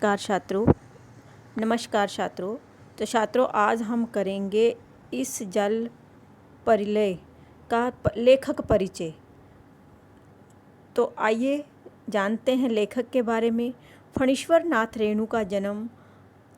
नमस्कार छात्रों। तो छात्रों, आज हम करेंगे इस जल परिलय का लेखक परिचय। तो आइए जानते हैं लेखक के बारे में। फणीश्वर नाथ रेणु का जन्म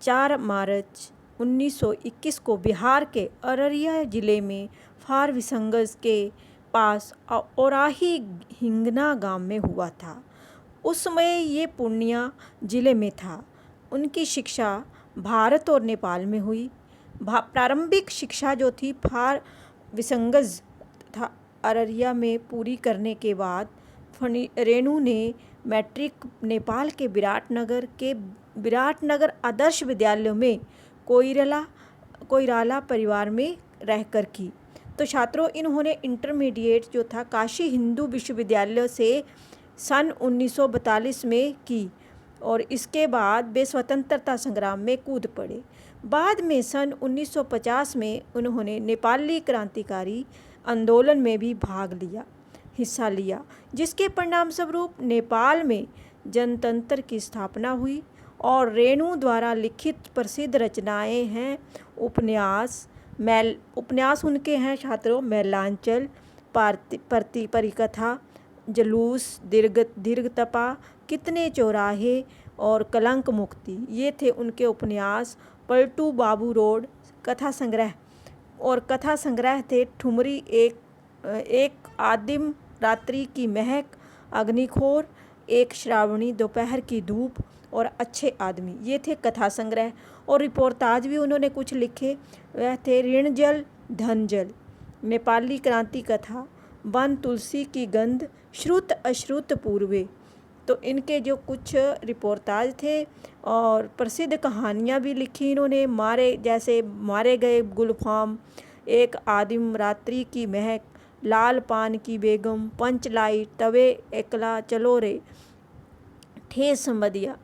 4 मार्च 1921 को बिहार के अररिया जिले में फारबिसगंज के पास औराही हिंगना गांव में हुआ था। उस समय ये पूर्णिया जिले में था। उनकी शिक्षा भारत और नेपाल में हुई। प्रारंभिक शिक्षा जो थी फारबिसगंज तथा अररिया में पूरी करने के बाद रेणु ने मैट्रिक नेपाल के विराटनगर आदर्श विद्यालय में कोइराला परिवार में रहकर की। तो छात्रों, इन्होंने इंटरमीडिएट जो था काशी हिंदू विश्वविद्यालय से सन 1942 में की और इसके बाद वे स्वतंत्रता संग्राम में कूद पड़े। बाद में सन 1950 में उन्होंने नेपाली क्रांतिकारी आंदोलन में भी हिस्सा लिया, जिसके परिणाम स्वरूप नेपाल में जनतंत्र की स्थापना हुई। और रेणु द्वारा लिखित प्रसिद्ध रचनाएं हैं उपन्यास उनके हैं छात्रों, मैलांचल, परिकथा, जलूस, दीर्घतपा, कितने चौराहे और कलंक मुक्ति, ये थे उनके उपन्यास। पलटू बाबू रोड कथा संग्रह थे ठुमरी, एक आदिम रात्रि की महक, अग्निखोर, एक श्रावणी दोपहर की धूप और अच्छे आदमी, ये थे कथा संग्रह। और रिपोर्टाज भी उन्होंने कुछ लिखे, वह थे ऋण जल धन जल, नेपाली क्रांति कथा, वन तुलसी की गंध, श्रुत अश्रुत पूर्वे। तो इनके जो कुछ रिपोर्टाज थे और प्रसिद्ध कहानियाँ भी लिखी इन्होंने, मारे गए गुलफाम, एक आदिम रात्रि की महक, लाल पान की बेगम, पंचलाई, तवे एकला चलो रे, ठेस संबदिया।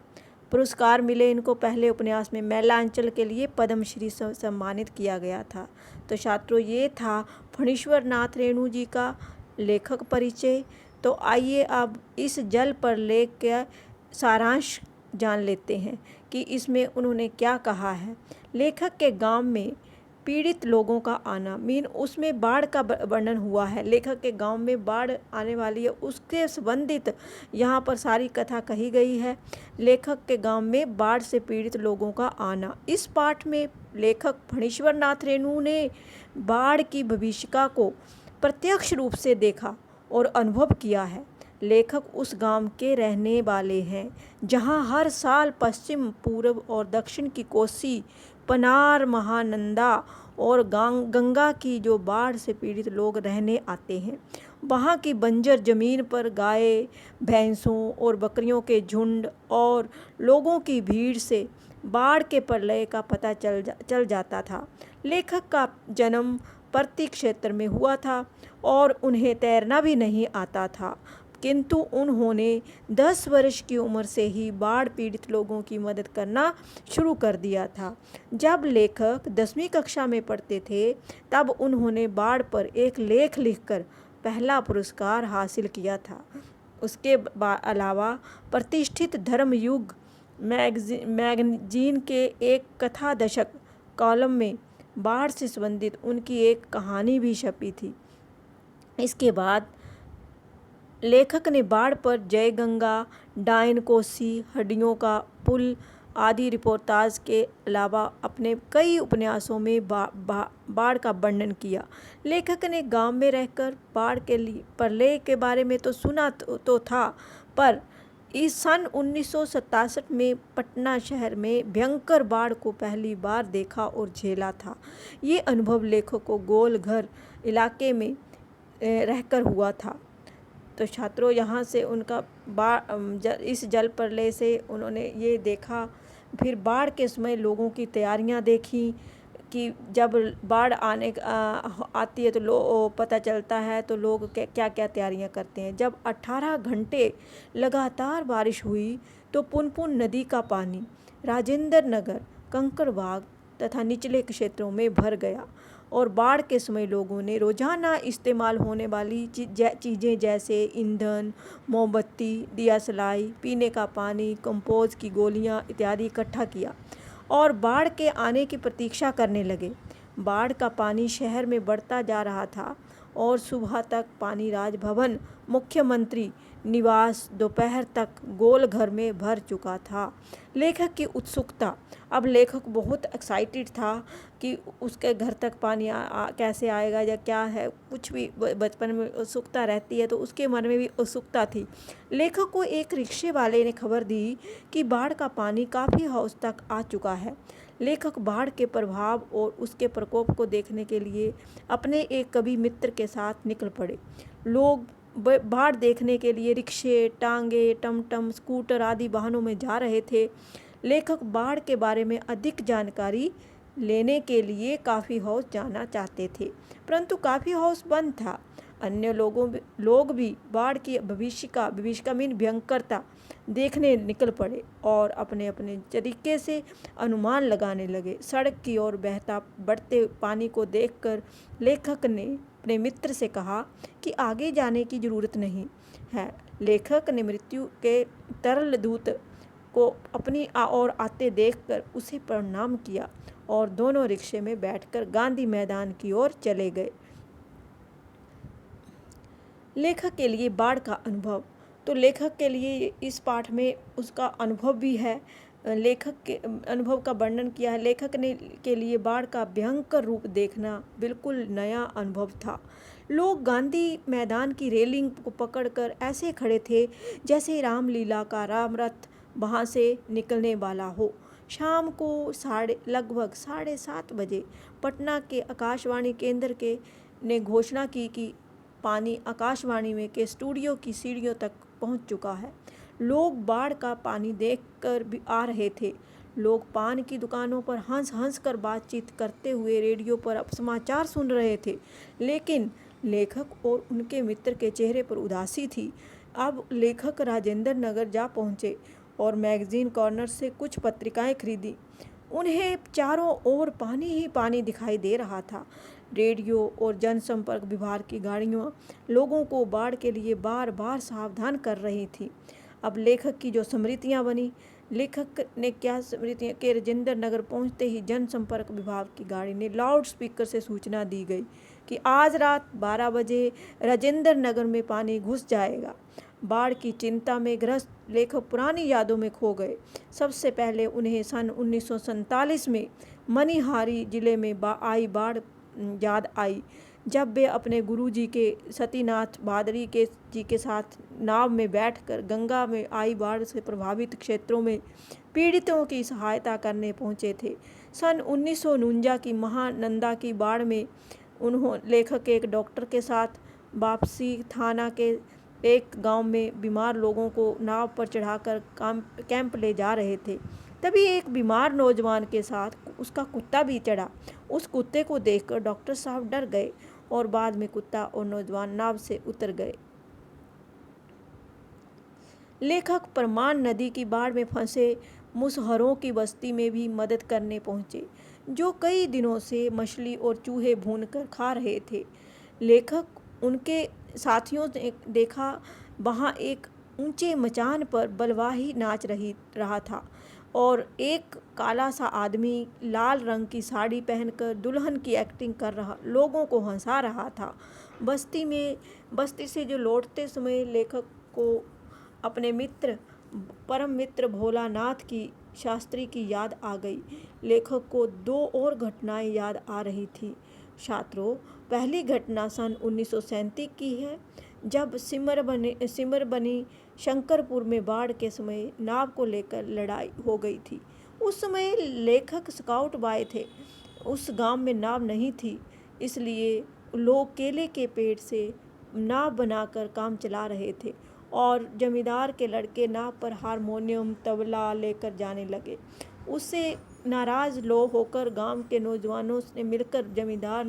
पुरस्कार मिले इनको पहले उपन्यास में। मैलांचल के लिए पद्मश्री से सम्मानित किया गया था। तो छात्रों, ये था फणीश्वर नाथ रेणु जी का लेखक परिचय। तो आइए अब इस जल प्रलय का सारांश जान लेते हैं कि इसमें उन्होंने क्या कहा है। लेखक के गांव में पीड़ित लोगों का आना, उसमें बाढ़ का वर्णन हुआ है। लेखक के गांव में बाढ़ आने वाली है, उसके संबंधित यहाँ पर सारी कथा कही गई है। लेखक के गांव में बाढ़ से पीड़ित लोगों का आना। इस पाठ में लेखक फणीश्वर नाथ रेणु ने बाढ़ की भविष्यता को प्रत्यक्ष रूप से देखा और अनुभव किया है। लेखक उस गांव के रहने वाले हैं जहां हर साल पश्चिम, पूर्व और दक्षिण की कोसी, पनार, महानंदा और गंगा की जो बाढ़ से पीड़ित लोग रहने आते हैं। वहां की बंजर जमीन पर गाय, भैंसों और बकरियों के झुंड और लोगों की भीड़ से बाढ़ के प्रलय का पता चल जाता था। लेखक का जन्म पर्ती क्षेत्र में हुआ था और उन्हें तैरना भी नहीं आता था, किंतु उन्होंने 10 वर्ष की उम्र से ही बाढ़ पीड़ित लोगों की मदद करना शुरू कर दिया था। जब लेखक 10वीं कक्षा में पढ़ते थे तब उन्होंने बाढ़ पर एक लेख लिखकर पहला पुरस्कार हासिल किया था। उसके अलावा प्रतिष्ठित धर्मयुग मैगजीन के एक कथा दशक कॉलम में बाढ़ से संबंधित उनकी एक कहानी भी छपी थी। इसके बाद लेखक ने बाढ़ पर जय गंगा, डायन कोसी, हड्डियों का पुल आदि रिपोर्टाज के अलावा अपने कई उपन्यासों में बाढ़ का वर्णन किया। लेखक ने गांव में रहकर बाढ़ के प्रलय के बारे में तो सुना तो था, पर इस सन 1967 में पटना शहर में भयंकर बाढ़ को पहली बार देखा और झेला था। ये अनुभव लेखक को गोलघर इलाके में रहकर हुआ था। तो छात्रों, यहाँ से उनका इस जल प्रलय से उन्होंने ये देखा। फिर बाढ़ के समय लोगों की तैयारियाँ देखी कि जब बाढ़ आती है तो पता चलता है तो लोग क्या क्या तैयारियां करते हैं। जब 18 घंटे लगातार बारिश हुई तो पुनपुन नदी का पानी राजेंद्र नगर, कंकड़बाग तथा निचले क्षेत्रों में भर गया और बाढ़ के समय लोगों ने रोजाना इस्तेमाल होने वाली चीज़ें जैसे ईंधन, मोमबत्ती, दिया सलाई, पीने का पानी, कंपोज की गोलियां इत्यादि इकट्ठा किया और बाढ़ के आने की प्रतीक्षा करने लगे। बाढ़ का पानी शहर में बढ़ता जा रहा था और सुबह तक पानी राजभवन, मुख्यमंत्री निवास, दोपहर तक गोल घर में भर चुका था। लेखक की उत्सुकता, अब लेखक बहुत एक्साइटेड था कि उसके घर तक पानी कैसे आएगा या क्या है, कुछ भी बचपन में उत्सुकता रहती है, तो उसके मन में भी उत्सुकता थी। लेखक को एक रिक्शे वाले ने खबर दी कि बाढ़ का पानी काफ़ी हाउस तक आ चुका है। लेखक बाढ़ के प्रभाव और उसके प्रकोप को देखने के लिए अपने एक कवि मित्र के साथ निकल पड़े। लोग बाढ़ देखने के लिए रिक्शे, टांगे, टमटम, स्कूटर आदि वाहनों में जा रहे थे। लेखक बाढ़ के बारे में अधिक जानकारी लेने के लिए कॉफ़ी हाउस जाना चाहते थे, परंतु कॉफ़ी हाउस बंद था। अन्य लोग भी बाढ़ की भविष्य में भयंकरता देखने निकल पड़े और अपने अपने तरीके से अनुमान लगाने लगे। सड़क की ओर बहता बढ़ते पानी को देखकर लेखक ने अपने मित्र से कहा कि आगे जाने की ज़रूरत नहीं है। लेखक ने मृत्यु के तरल दूत को अपनी ओर आते देखकर उसे प्रणाम किया और दोनों रिक्शे में बैठकर गांधी मैदान की ओर चले गए। लेखक के लिए बाढ़ का अनुभव, तो लेखक के लिए इस पाठ में उसका अनुभव भी है। लेखक के अनुभव का वर्णन किया है। लेखक ने के लिए बाढ़ का भयंकर रूप देखना बिल्कुल नया अनुभव था। लोग गांधी मैदान की रेलिंग को पकड़कर ऐसे खड़े थे जैसे रामलीला का राम रथ वहाँ से निकलने वाला हो। शाम को लगभग 7:30 बजे पटना के आकाशवाणी केंद्र के ने घोषणा की कि पानी आकाशवाणी में के स्टूडियो की सीढ़ियों तक पहुंच चुका है। लोग बाढ़ का पानी देखकर भी आ रहे थे। लोग पान की दुकानों पर हंस हंस कर बातचीत करते हुए रेडियो पर समाचार सुन रहे थे, लेकिन लेखक और उनके मित्र के चेहरे पर उदासी थी। अब लेखक राजेंद्र नगर जा पहुँचे और मैगजीन कॉर्नर से कुछ पत्रिकाएं खरीदी। उन्हें चारों ओर पानी ही पानी दिखाई दे रहा था। रेडियो और जनसंपर्क विभाग की गाड़ियां लोगों को बाढ़ के लिए बार बार सावधान कर रही थी। अब लेखक की जो स्मृतियां बनी, लेखक ने क्या स्मृतियां कि राजेंद्र नगर पहुंचते ही जनसंपर्क विभाग की गाड़ी ने लाउड स्पीकर से सूचना दी गई कि आज रात 12 बजे राजेंद्र नगर में पानी घुस जाएगा। बाढ़ की चिंता में ग्रस्त लेखक पुरानी यादों में खो गए। सबसे पहले उन्हें सन 1947 में मनिहारी जिले में आई बाढ़ याद आई, जब वे अपने गुरुजी के सतीनाथ भादरी जी के साथ नाव में बैठकर गंगा में आई बाढ़ से प्रभावित क्षेत्रों में पीड़ितों की सहायता करने पहुंचे थे। सन 1949 की महानंदा की बाढ़ में लेखक एक डॉक्टर के साथ वापसी थाना के एक गांव में बीमार लोगों को नाव पर चढ़ाकर कैंप ले जा रहे थे। तभी एक बीमार नौजवान के साथ उसका कुत्ता भी चढ़ा। उस कुत्ते को देखकर डॉक्टर साहब डर गए और बाद में कुत्ता और नौजवान नाव से उतर गए। लेखक परमान नदी की बाढ़ में फंसे मुसहरों की बस्ती में भी मदद करने पहुंचे, जो कई दिनों से मछली और चूहे भूनकर खा रहे थे। लेखक उनके साथियों ने देखा, वहाँ एक ऊंचे मचान पर बलवाही नाच रहा था और एक काला सा आदमी लाल रंग की साड़ी पहनकर दुल्हन की एक्टिंग कर रहा लोगों को हंसा रहा था। बस्ती से जो लौटते समय लेखक को अपने परम मित्र भोलानाथ की शास्त्री की याद आ गई। लेखक को 2 और घटनाएं याद आ रही थी। छात्रों, पहली घटना सन 1937 की है, जब सिमर बनी शंकरपुर में बाढ़ के समय नाव को लेकर लड़ाई हो गई थी। उस समय लेखक स्काउट बॉय थे। उस गांव में नाव नहीं थी, इसलिए लोग केले के पेड़ से नाव बनाकर काम चला रहे थे और जमींदार के लड़के नाव पर हारमोनियम तबला लेकर जाने लगे। उससे नाराज लोग होकर गांव के नौजवानों ने मिलकर जमींदार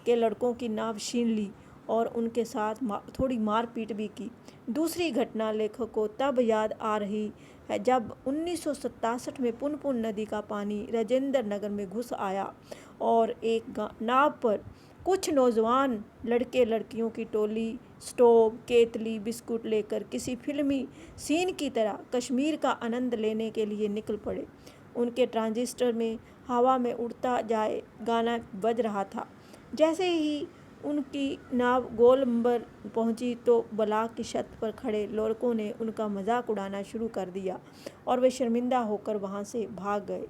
के लड़कों की नाव छीन ली और उनके साथ थोड़ी मारपीट भी की। दूसरी घटना लेखक को तब याद आ रही है जब 1967 में पुनपुन नदी का पानी राजेंद्र नगर में घुस आया और एक नाव पर कुछ नौजवान लड़के लड़कियों की टोली स्टोव, केतली, बिस्कुट लेकर किसी फिल्मी सीन की तरह कश्मीर का आनंद लेने के लिए निकल पड़े। उनके ट्रांजिस्टर में हवा में उड़ता जाए गाना बज रहा था। जैसे ही उनकी नाव गोलंबर पहुंची तो बलाक की छत पर खड़े लड़कों ने उनका मजाक उड़ाना शुरू कर दिया और वे शर्मिंदा होकर वहां से भाग गए।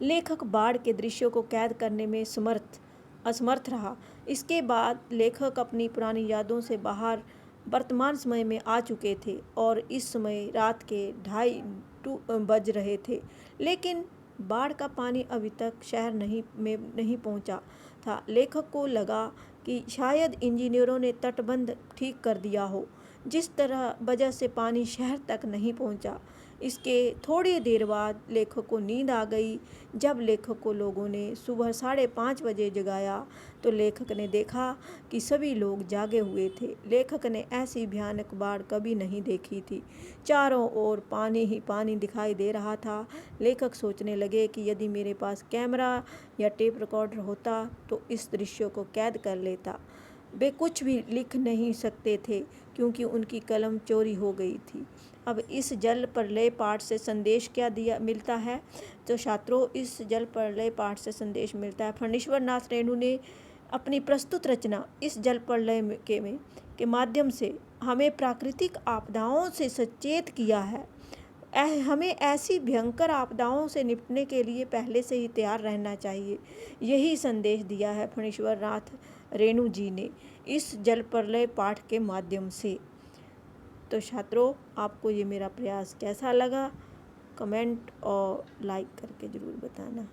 लेखक बाढ़ के दृश्यों को कैद करने में असमर्थ रहा। इसके बाद लेखक अपनी पुरानी यादों से बाहर वर्तमान समय में आ चुके थे और इस समय रात के 2:30 बज रहे थे, लेकिन बाढ़ का पानी अभी तक शहर नहीं पहुंचा था। लेखक को लगा कि शायद इंजीनियरों ने तटबंध ठीक कर दिया हो, जिस तरह वजह से पानी शहर तक नहीं पहुंचा। इसके थोड़ी देर बाद लेखक को नींद आ गई। जब लेखक को लोगों ने सुबह 5:30 बजे जगाया तो लेखक ने देखा कि सभी लोग जागे हुए थे। लेखक ने ऐसी भयानक बाढ़ कभी नहीं देखी थी। चारों ओर पानी ही पानी दिखाई दे रहा था। लेखक सोचने लगे कि यदि मेरे पास कैमरा या टेप रिकॉर्डर होता तो इस दृश्य को कैद कर लेता। वे कुछ भी लिख नहीं सकते थे क्योंकि उनकी कलम चोरी हो गई थी। अब इस जल प्रलय पाठ से संदेश क्या मिलता है? तो छात्रों, इस जल प्रलय पाठ से संदेश मिलता है फणीश्वर नाथ रेणु ने अपनी प्रस्तुत रचना इस जल प्रलय के माध्यम से हमें प्राकृतिक आपदाओं से सचेत किया है। हमें ऐसी भयंकर आपदाओं से निपटने के लिए पहले से ही तैयार रहना चाहिए। यही संदेश दिया है फणीश्वर नाथ रेणु जी ने इस जल प्रलय पाठ के माध्यम से। तो छात्रों, आपको ये मेरा प्रयास कैसा लगा? कमेंट और लाइक करके ज़रूर बताना।